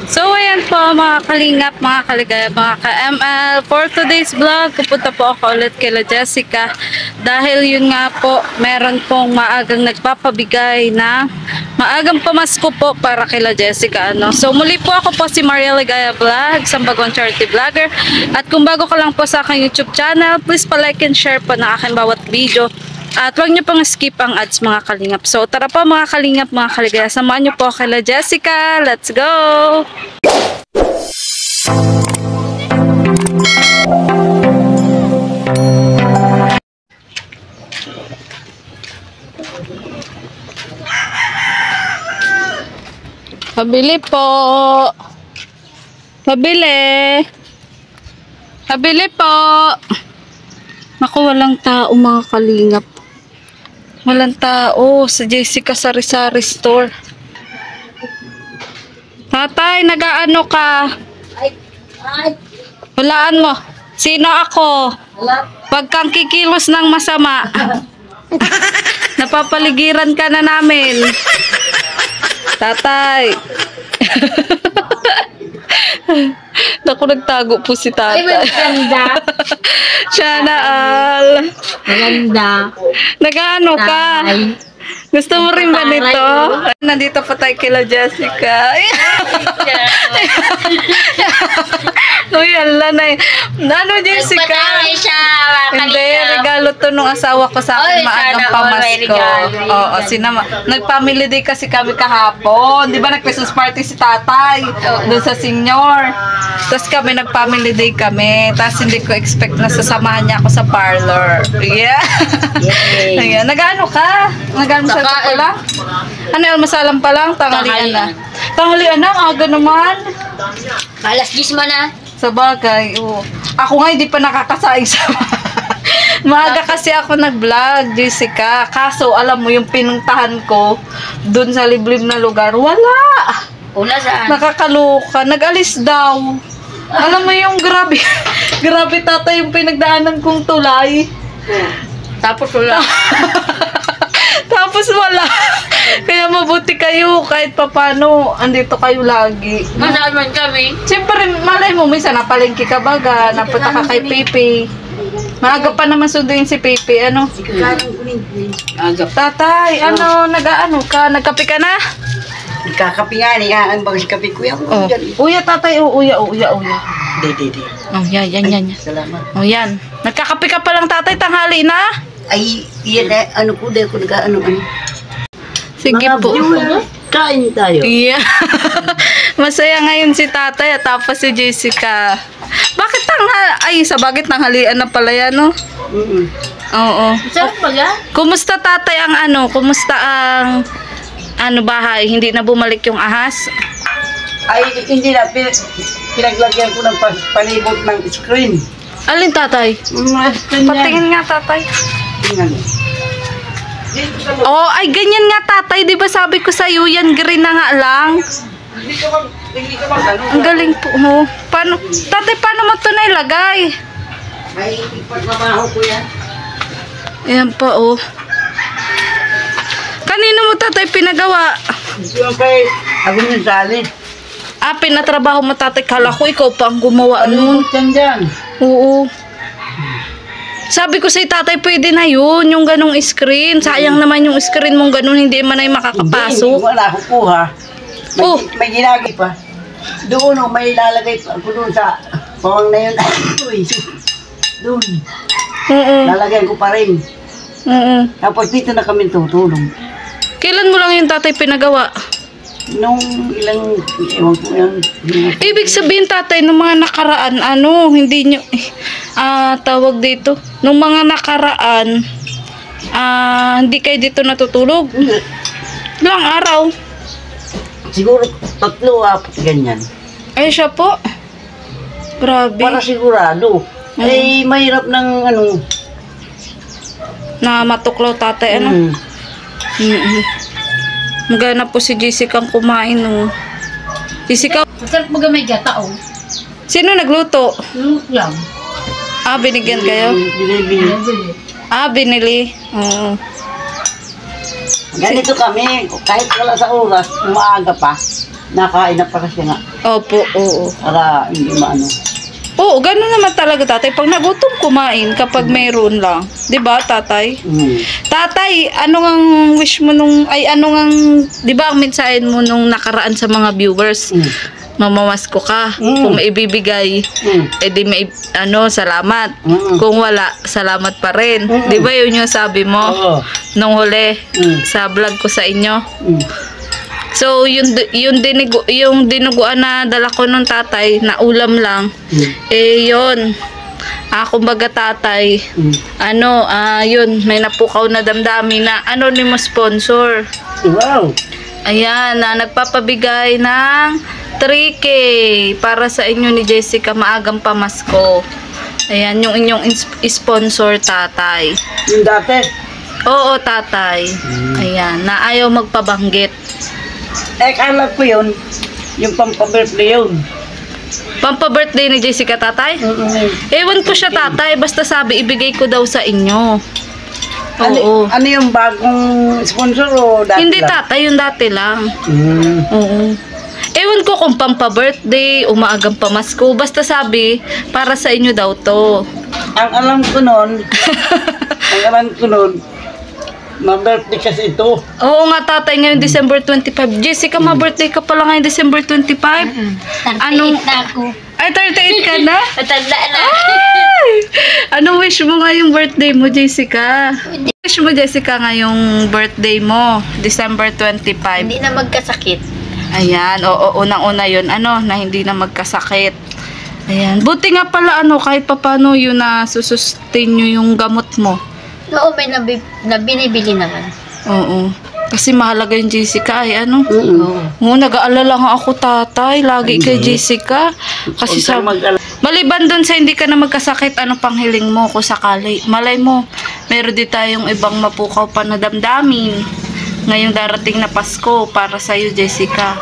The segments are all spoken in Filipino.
So ayan po mga kalingap, mga kaligaya, mga ka-ML. For today's vlog, pupunta po ako ulit kila Jessica. Dahil yun nga po, meron pong maagang nagpapabigay na maagang pamasko po para kila Jessica. So muli po ako po si Maria Ligaya Vlog, Sambagong Charity Vlogger. At kung bago ka lang po sa aking YouTube channel, please pa-like and share po na aking bawat video. At huwag niyo pang skip ang ads mga kalingap. So tara po mga kalingap, mga kaligaya, samahan niyo po kila Jessica. Let's go! Pabili po. Pabili. Pabili po. Naku, walang tao mga kalingap. Walang tao sa Jessica Sari-Sari Store. Tatay, nag-aano ka? Walaan mo. Sino ako? Pag kang kikilos ng masama. Napapaligiran ka na namin. Tatay. Naku, nagtago po si tatay. Ay, maganda. Sana all. Maganda. Nag-ano ka? Gusto mo rin ba nito? Nandito pa tayo kila Jessica. Uy, ala na. Ano, Jessica? Hindi, regalo to nung asawa ko sa akin maagang pamasko. Oo, sinama. Nag-family day kasi kami kahapon. Di ba nag-Christmas party si tatay? Doon sa senior. Tapos kami nag-family day kami. Tapos hindi ko expect na sasamahan niya ako sa parlor. Yeah. Ayan. Nag-ano ka? Nag-ano sa ko lang? Ano, almasalam pa lang? Tanghalian na. Tanghalian na? Aga naman. Alas 10 mo na. Sa bagay, oo. Ako nga hindi pa nakakasaing sa maaga kasi ako nag-vlog, Jessica. Kaso, alam mo, yung pinuntahan ko dun sa liblib na lugar, wala. Una saan? Nakakaluka. Nag-alis daw. Alam mo yung grabe. Grabe tata yung pinagdaanan kong tulay. Tapos wala. Tapos wala. Kaya mabuti kayo kahit papano andito kayo lagi. Masaan man kami? Siyempre, malay mo, minsan napalengke ka baga, napunta ka kay Pepe. Maaga pa naman sunduin si Pepe, ano? Agap. Tatay, ano, nag-ano ka? Nagkape ka na? Nagkakapi nga niya, ang bagas kapi ko yan. Oh. Uya, tatay, uya. Di. Oh, yan. Salamat. Oh, yan. Nagkakape ka pa lang, tatay, tanghali na? Ay, yan eh, ano ko, dahil ko nag-ano. Sige Mga po. viewer, kain tayo. Yeah. Masaya ngayon si tatay at tapos si Jessica. Bakit ay, sa bagit tanghalian na pala yan, no? Oo. Saan ba ga? Kumusta tatay ang ano? Kumusta ang bahay? Hindi na bumalik yung ahas? Ay, hindi na, pinaglagyan ko ng palibot ng screen. Alin tatay? Patingin nga tatay. Tingnan. Oh, ay ganyan nga tatay. Di ba sabi ko sa iyo yan, green na nga lang. Hindi ka mag-ano. Ang galing po. Oh. Paano, tatay, paano mo ito nailagay? Ay, ipagmabaho ko yan. Ayan pa, oh. Kanino mo tatay pinagawa? Siyempre, ako yung salit. Ah, pinatrabaho mo tatay. Kala ko ikaw pa ang gumawa nun. Ano dyan? Oo. Sabi ko sa tatay, pwede na yun, yung ganong screen. Sayang naman yung screen mong ganon, hindi man ay makakapasok. Hindi, wala ko kuha. Oh. May ginagay pa. Doon, may lalagay pa ako doon sa pawang na yun. Uy, doon. Lalagyan ko pa rin. Tapos dito na kami tutulong. Kailan mo lang yung tatay pinagawa? Nung ilang, ewan ko yan. Ibig sabihin tatay, nung mga nakaraan, hindi nyo, tawag dito, nung mga nakaraan, hindi kayo dito natutulog? Ilang araw? Siguro 3-4, ganyan. Ay, siya po. Grabe. Para sigurado. Ay, mahirap ng Na matuklaw tatay, Magana po si Jessica ang kumain, no. Jessica, Masarap baga may gata, oh. sino nagluto? Lang. Binigyan kayo? Binibili. Binili. Oo. Ganito kami, kahit wala sa oras, umaaga pa. nakain na para siya nga. Opo, oo. Para hindi maano. Oo, gano'n naman talaga tatay. Pag nagutom, kumain kapag mayroon lang. 'Di ba, tatay? Tatay, ano ang wish mo nung, ano ang, 'di ba ang mensahe mo nung nakaraan sa mga viewers? Mamamasko ka. Kung may ibibigay, edi may, salamat. Kung wala, salamat pa rin. 'Di ba yun yung sabi mo? Nung huli, sa vlog ko sa inyo? So, yung dinuguan na dala ko nung tatay, na ulam lang, yun. Kumbaga tatay, yun, may napukaw na damdamin na anonymous sponsor. Wow! Ayan, na nagpapabigay ng 3K para sa inyo ni Jessica maagang pamasko. Ayan, yung inyong sponsor, tatay. Yung dati? Oo, tatay. Ayan, na ayaw magpabanggit. Kala ko yun, yung pampabirthday yun. Pampa-birthday ni Jessica, tatay? Ewan ko siya, tatay. Basta sabi, ibigay ko daw sa inyo. Oo. Ano yung bagong sponsor o dati Hindi, lang? tatay. Yung dati lang. Oo. Ewan ko kung pampa-birthday, umaagang pamasko. Basta sabi, para sa inyo daw to. Ang alam ko nun, ma-birthday kasi ito. Oo nga, tatay. Ngayon, December 25. Jessica, ma-birthday ka pala ngayon, December 25? Anong... na ako. Ay, 38 ka na? Matanda na. Ay! Anong wish mo ngayong birthday mo, Jessica? Wish mo, Jessica, ngayong birthday mo, December 25. Hindi na magkasakit. Ayan, oo, unang-una yun, na hindi na magkasakit. Ayan, buti nga pala, kahit papano yun na susustain nyo yung gamot mo. Oo, may binibili naman. Oo. Kasi mahalaga yung Jessica, Oo, nag-aalala nga ako, tatay, lagi kay Jessica. Kasi sa... Maliban dun sa hindi ka na magkasakit, ano pang hiling mo kung sakali? Malay mo, meron din tayong ibang mapukaw pa na damdamin. Ngayong darating na Pasko para sa'yo, Jessica.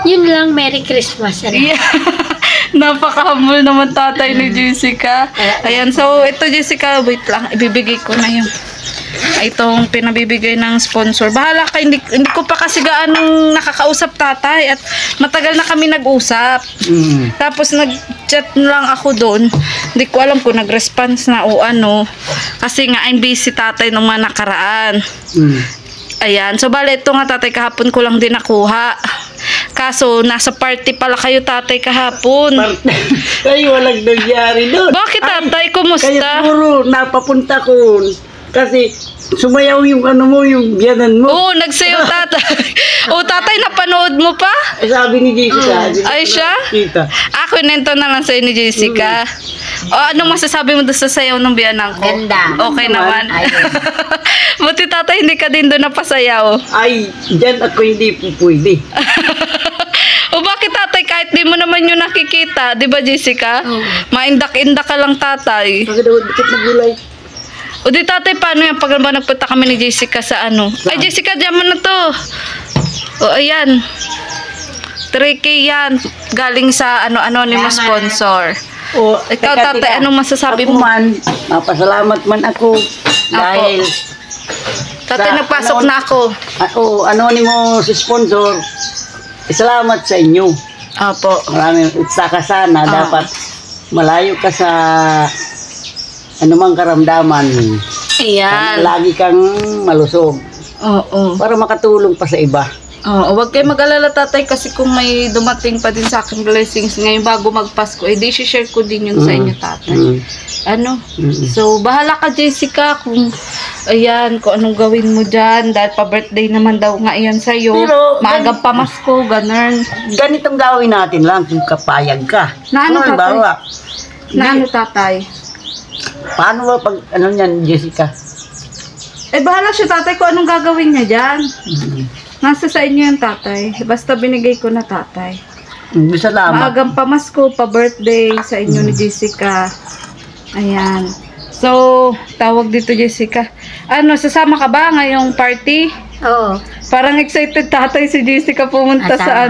Yun lang, Merry Christmas. Yeah. Napaka-humble naman tatay ni Jessica. Ayan, so ito Jessica, wait lang, ibibigay ko na yung itong pinabibigay ng sponsor. Bahala ka, hindi ko pa kasi gaanong nakakausap tatay at matagal na kami nag-usap. Tapos nag-chat lang ako doon. Hindi ko alam kung nag-response na o ano. Kasi nga I'm busy tatay nung mga nakaraan. Ayan, so bale ito nga tatay, kahapon ko lang din nakuha. Kaso nasa party pala kayo tatay kahapon. Ay, walang nangyari doon. Bakit tatay? Kumusta? Kaya puro napapunta ko. Kasi sumayaw yung yung biyanan mo. Oo, nagsayaw tatay. Oo, tatay, napanood mo pa? Sabi ni Jessica. Ay, siya? Kita. Ako, nento na lang sa'yo ni Jessica. O, anong masasabi mo doon sa sayaw ng biyanan ko? Ganda. Okay naman. Ayun. Buti tatay, hindi ka din doon napasayaw. Ay, dyan ako hindi pwede. O bakit tatay, kahit di mo naman yun nakikita, di ba Jessica? Maindak-indak ka lang tatay. Bakit daw, dikit na gulay? O di tatay, paano yan pag nagpunta kami ni Jessica sa ano? Ay Jessica, diyan mo na to. O ayan. 3K yan. Galing sa anonymous sponsor. O, Ikaw tatay, anong masasabi ako mo? man, mapasalamat man ako. Dahil Tatay, sa nagpasok na ako. anonymous sponsor, salamat sa inyo. Opo. Maraming saka sana dapat malayo ka sa anumang karamdaman. Ayan. Lagi kang malusog Oo. para makatulong pa sa iba. Oo, wag kayo mag-alala tatay kasi kung may dumating pa din sa akin blessings ngayon bago magpasko, di share ko din yun sa inyo tatay. So, bahala ka Jessica kung kung anong gawin mo dyan dahil pa-birthday naman daw nga yan sa'yo. Pero, maagang pamasko, ganun. Ganitong gawin natin lang kung kapayag ka. Na ano, tatay? halimbawa, Tatay? paano ba pag yan, Jessica? Bahala siya tatay kung anong gagawin niya dyan. Nasa sa inyo yung tatay. Basta binigay ko na tatay. Salamat. Maagang pamasko, pa-birthday sa inyo ni Jessica. Ayan. So, tawag dito Jessica. Sasama ka ba ngayong party? Oo. Parang excited tatay si Jessica pumunta sa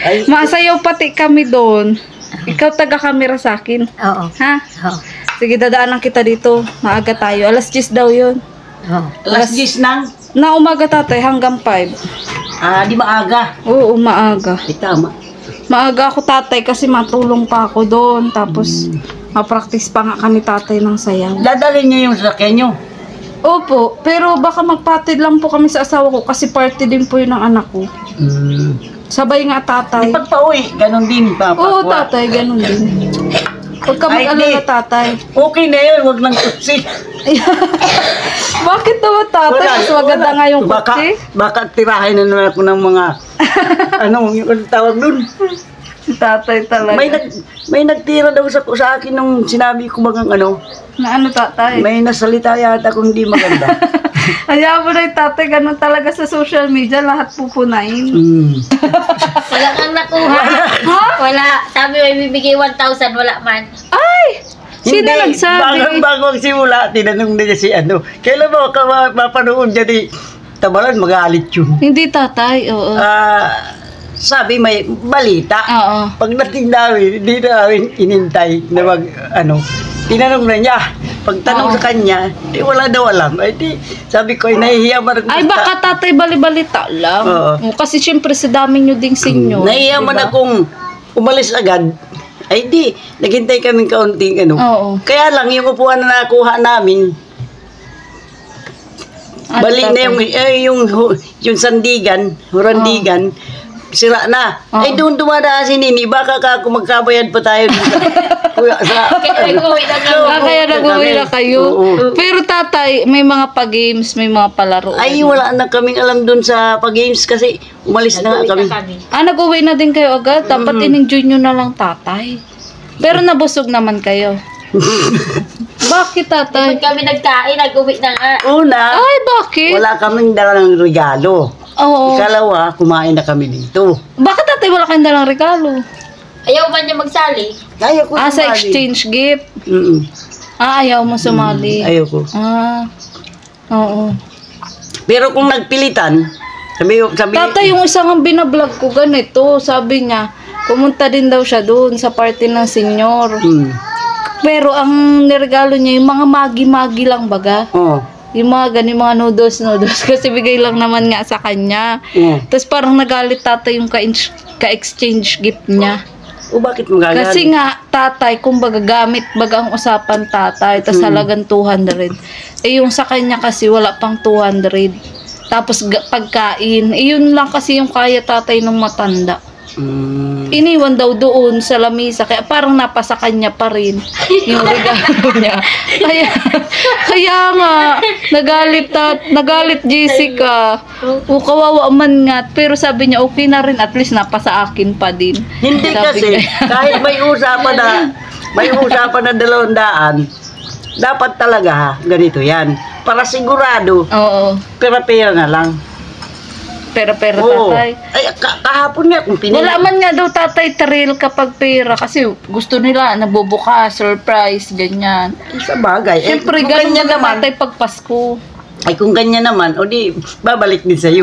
Ay, Masayaw pati kami doon. Ikaw taga-camera sa akin. Oo. Ha? Oo. Sige, dadaanan kita dito. Maaga tayo. Alas 10 daw yun. Oo. last gis nang Na umaga tatay hanggang 5. Ah, di maaga. Oo, maaga. Ay, tama. Maaga ako tatay kasi matulong pa ako doon. Tapos, ma-practice pa nga kami tatay ng sayaw. Dadalhin niyo yung sasakyan niyo. Opo, pero baka magpatid lang po kami sa asawa ko kasi party din po yun ng anak ko. Sabay nga tatay. Pag pauwi, ganun din. Oo, tatay, ganun din. Huwag ka Ay, mag-alala, di. tatay. Okay na yun, huwag nang tutsi. Bakit naman, tatay? Mas maganda nga yung baka, kutsi. baka tirahin na naman ako ng mga, yung tawag dun. Si tatay talaga. May nagtira daw sa akin nung sinabi ko bagang Na ano, tatay? may nasalita yata kung hindi maganda. Hayaan mo na yung tatay, ganun talaga sa social media, lahat pupunain. Wala kang nakuha. Ha? Wala. Sabi may bibigay 1,000, wala man. Ay! Sino nagsabi? Bago simula, tinanong niya si kailan mo ka mapanood dyan tabalan, magalit yun. Hindi, tatay, oo. Sabi may balita. Oo. Pagdating namin, hindi namin inintay na tinanong na niya. Pagtanong sa kanya, wala daw alam. Ay, sabi ko, nahihiya man ako. Ay, baka tatay bali-balita lang. Oo. Kasi syempre sa dami nyo ding sinyo. Nahihiya man akong umalis agad. Ay, naghintay kaming kaunting Oo. Kaya lang, yung upuan na nakuha namin, Ano, bali na tatay? yung sandigan, hurandigan, sira na. Oo. Ay, doon dumadaan si Nini, baka ako magkabayad pa tayo dun Kaya nag-uwi na kami. Kaya nag-uwi na kayo. Oo. Pero tatay, may mga pa-games, may mga palaro. Ay, wala na kaming alam dun sa pag-games kasi umalis na nga Nag-uwi kami. na kami. Nag-uwi na din kayo agad. Dapat in-enjoy nyo na lang, tatay. Pero nabusog naman kayo. Bakit, tatay? Pag kami nagkain, nag-uwi na nga. Una, Ay, bakit? wala kaming dalang regalo. Oo. Ikalawa, kumain na kami dito. Bakit, tatay, wala kayong dalang regalo? Ayaw man niya magsali. Ayaw ko Sa sumali. exchange gift. Ayaw mo sumali. Ayaw ko. Oo. Pero kung nagpilitan, sabi Tatay, yung isang ang binablog ko ganito, sabi niya, pumunta din daw siya doon sa party ng senyor. Pero ang niregalo niya, yung mga magi-magi lang baga. Oh. Yung mga ganun, mga noodles. Kasi bigay lang naman nga sa kanya. Tapos parang nagalit tatay yung ka-exchange gift niya. O bakit magagalit? Kasi nga, tatay, kung baga gamit, baga ang usapan tatay, tapos halagang 200. Eh yung sa kanya kasi wala pang 200. Tapos pagkain, yun lang kasi yung kaya tatay nung matanda. Iniwan daw doon sa lamisa, kaya parang napasa kanya pa rin yung regalo niya. Kaya nga, nagalit Jessica. O kawawa man nga, pero sabi niya okay na rin, at least napasa akin pa din. Hindi Sabi kasi, niya. kahit may usapan na 200, dapat talaga ganito yan. Para sigurado, Oo. pera-pera na lang. Pera-pera, Oo. tatay. Ay, kahapon nga, kung Wala man nga daw tatay thrill kapag pera kasi gusto nila nabubukas, surprise, ganyan. Sa bagay. Siyempre, kung ganun ganyan naman naman, tatay pag Pasko. ay kung ganyan naman, o di, babalik din sa'yo.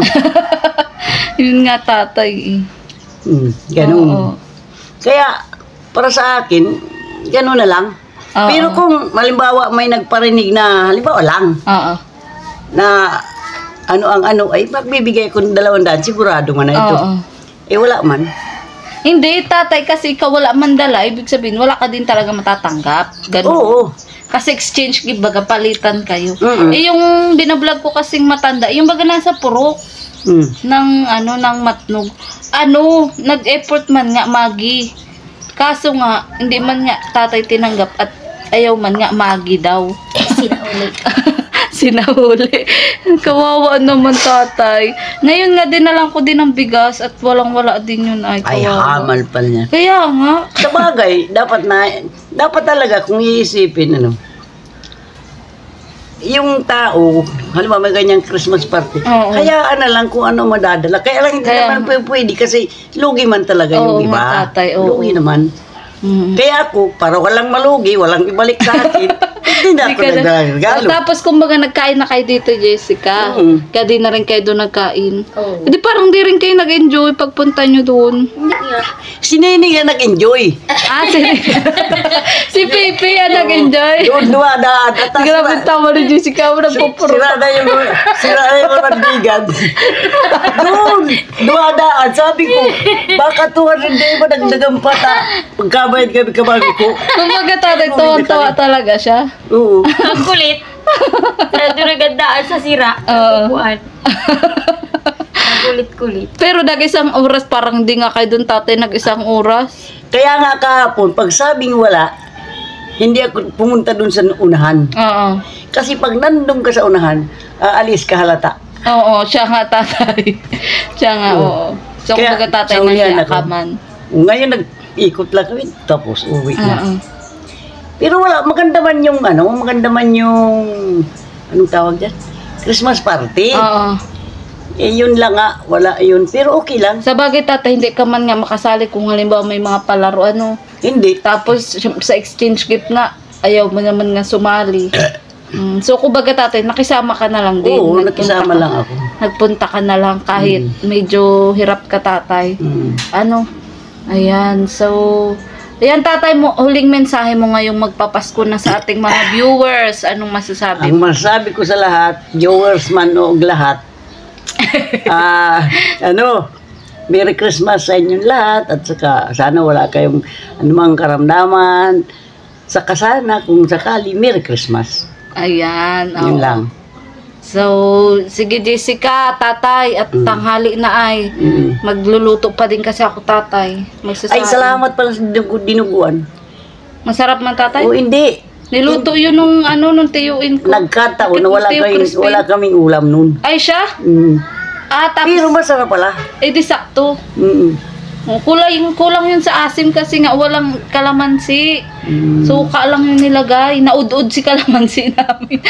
Yun nga tatay. Ganun. Oo. Kaya, para sa akin, ganun na lang. Oo. Pero kung, halimbawa, may nagparinig na, halimbawa lang, Oo. na ay magbibigay ko ng 200, sigurado man na ito. Oo. Eh, wala man. Hindi, tatay, kasi ikaw wala man dala, ibig sabihin, wala ka din talaga matatanggap. Ganun. Oo. Kasi exchange gift, baga palitan kayo. Mm-mm. Eh, yung binablog ko kasing matanda, yung baga nasa purok, ng matnog. Nag-effort man nga, Magi. Kaso nga, hindi man nga tatay tinanggap at ayaw man nga, Magi daw. Sinaulit. Sinahuli. Kawawa naman tatay. Ngayon nga dinalang ko din ng bigas at walang-wala din yun ay Ay, kawawa. hamal pa niya. Kaya nga. Sa bagay, dapat talaga kung iisipin, yung tao, halimbawa may ganyang Christmas party, Oo. hayaan na lang kung ano madadala. Kaya lang hindi Kaya naman pwede kasi lugi man talaga Oo yung iba. nga, tatay, oo. Lugi naman. Mm. Kaya ako, para walang malugi, walang ibalik sa akin, Hindi na ako nagregalo. Tapos kumbaga nagkain na kayo dito, Jessica. Kaya di na rin kayo doon nagkain. Oo. Hindi parang di rin kayo nag-enjoy pagpunta nyo doon. Hindi nga. Si Nini nga nag-enjoy. Si Pepe ang nag-enjoy. Doon dumadaan. At Grabe tama ni Jessica. Ako nagpupuro. sira na yung mandigan. Doon dumadaan. Sabi ko, baka 200 day ba nagdagang pata? Pagkabayad kami kabagi ko. Kumbaga tatay, tuwang-tuwa talaga siya. Oo. Ang kulit. Pero nagandaan sa sira. Oo. Upuan. Ang kulit-kulit. Pero nag-isang oras, parang di nga kayo doon tatay nag-isang oras. Kaya nga kahapon, pag sabing wala, hindi ako pumunta doon sa unahan. Oo. Kasi pag nandun ka sa unahan, aalis ka halata. Oo, siya nga tatay. Siya nga, oo. So, Kaya, kumbaga tatay sa na ulian siya ako. kaman. Ngayon nag-ikot lang kami, tapos uwi na. Oo. Pero wala, maganda man yung anong tawag dyan? Christmas party. Oo. Eh yun lang nga, wala yun. Pero okay lang. Sa bagay tatay, hindi ka man nga makasali kung halimbawa may mga palaro, ano. Hindi. Tapos, sa exchange gift nga, ayaw mo naman nga sumali. So, kumbaga tatay, nakisama ka na lang din. Oo, Nagpunta nakisama ka- lang ako. Nagpunta ka na lang kahit medyo hirap ka tatay. Ano? Ayan, so... Ayan tatay mo, huling mensahe mo ngayong magpapasko na sa ating mga viewers. Anong masasabi Ang mo? masabi ko sa lahat, viewers man o lahat, Merry Christmas sa inyong lahat at saka sana wala kayong anumang karamdaman. Saka sana kung sakali, Merry Christmas. Ayan. Yun oo. lang. So, sige Jessica, tatay, at tanghali na ay. Magluluto pa din kasi ako tatay. Magsasabi. Ay, salamat pala sa dinuguan. Masarap man tatay? O hindi, Niluto yun nung nung tiyuin ko. nagkataon na Tiyo Crispin. wala kaming ulam nun. Ay siya? Tapos, Pero masarap pala. di sakto. Mm. Kulang yun sa asim kasi nga walang kalamansi. Suka lang yung nilagay. Naud-ud si kalamansi namin.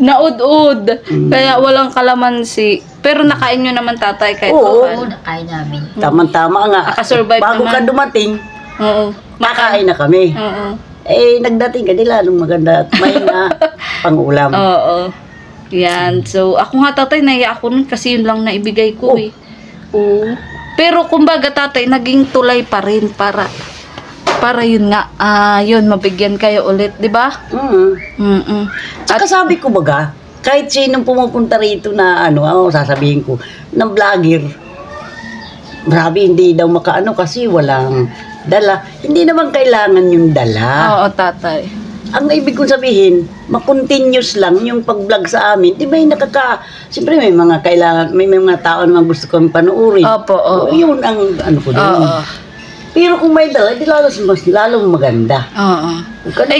Naud-ud. Kaya walang kalamansi. Pero nakain nyo naman tatay kahit Oo. Oo, nakain namin. Tama-tama nga. Nakasurvive Bago naman. ka dumating, Oo. nakain na kami. Oo. Eh, nagdating ka nila nung maganda at may na pang-ulam. Oo. Yan. So, ako nga tatay, naiya ako nun kasi yun lang naibigay ko eh. Oo. Pero kumbaga tatay, naging tulay pa rin para yun nga, yun, mabigyan kayo ulit, di ba? Tsaka sabi ko baga, kahit sinong pumupunta rito na sasabihin ko, ng vlogger, grabe, hindi daw makaano kasi walang dala. Hindi naman kailangan yung dala. Oo, tatay. Ang ibig kong sabihin, makontinuous lang yung pag-vlog sa amin. Di ba yung siyempre may mga kailangan, may mga tao naman gusto kong panuorin. Opo, oo. Yun ang ko doon. Oo. Pero kung may dala, di lalong maganda. Oo.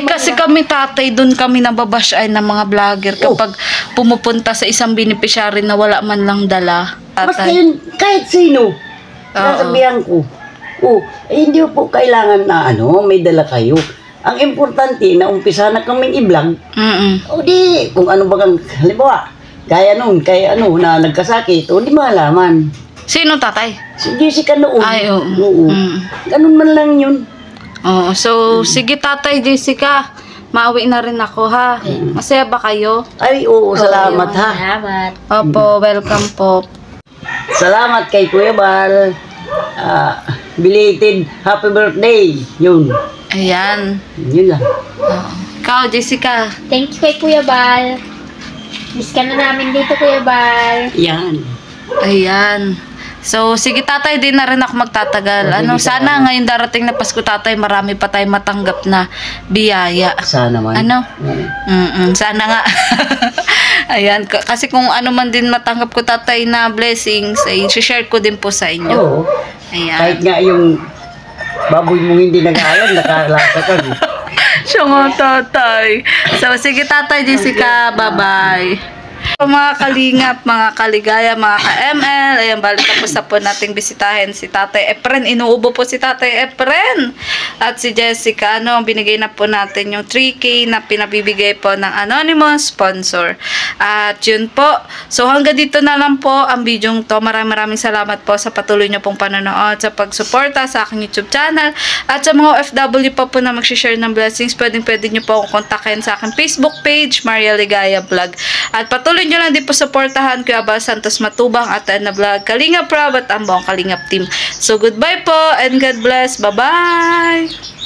Kasi kami tatay, doon kami nababash ay ng mga vlogger kapag pumupunta sa isang beneficiary na wala man lang dala. Basta Tatay. yun, kahit sino, sasabihan ko, hindi po kailangan na may dala kayo. Ang importante na umpisa na kaming i-vlog, di, kung ano bagang, halimbawa, kaya na nagkasakit, di malaman. Sino tatay? Si Jessica noon. Ay, oo. Oo. Ganun man lang yun. Oo. So, sige tatay, Jessica. Maawi na rin ako ha. Masaya ba kayo? Ay, oo, salamat ha. Salamat. Opo, welcome po. Salamat kay Kuya Bal. Belated happy birthday. Yun. Ayan. Yun lang. Ikaw, Jessica. Thank you kay Kuya Bal. Miss ka na namin dito, Kuya Bal. Yan. Ayan. So, sige tatay, di na rin ako magtatagal. Sana ngayon darating na Pasko tatay, marami pa tayong matanggap na biyaya. Sana man. Sana nga. Ayan, kasi kung ano man din matanggap ko tatay na blessings, ay share ko din po sa inyo. Oo. Ayan. Kahit nga yung baboy mong hindi nag-aalam, nakalasa ka. Siya nga tatay. So, sige tatay Jessica, bye-bye. Mga kalingap, mga kaligaya, mga ka-ML, ayan, balik tapos na po nating bisitahin si Tatay Efren. Inuubo po si Tatay Efren. At si Jessica, binigay na po natin yung 3K na pinabibigay po ng anonymous sponsor. At yun po. So hanggang dito na lang po ang video to. Maraming salamat po sa patuloy nyo pong panonood, sa pagsuporta sa aking YouTube channel. At sa mga OFW pa po na mag-share ng blessings, pwede nyo po akong kontakin sa aking Facebook page, Maria Ligaya Vlog. At patuloy nyo lang din po supportahan Kuya Bal Santos Matubang at na Vlog, Kalingap Rob at ang buong Kalingap team. So goodbye po and God bless. Bye-bye!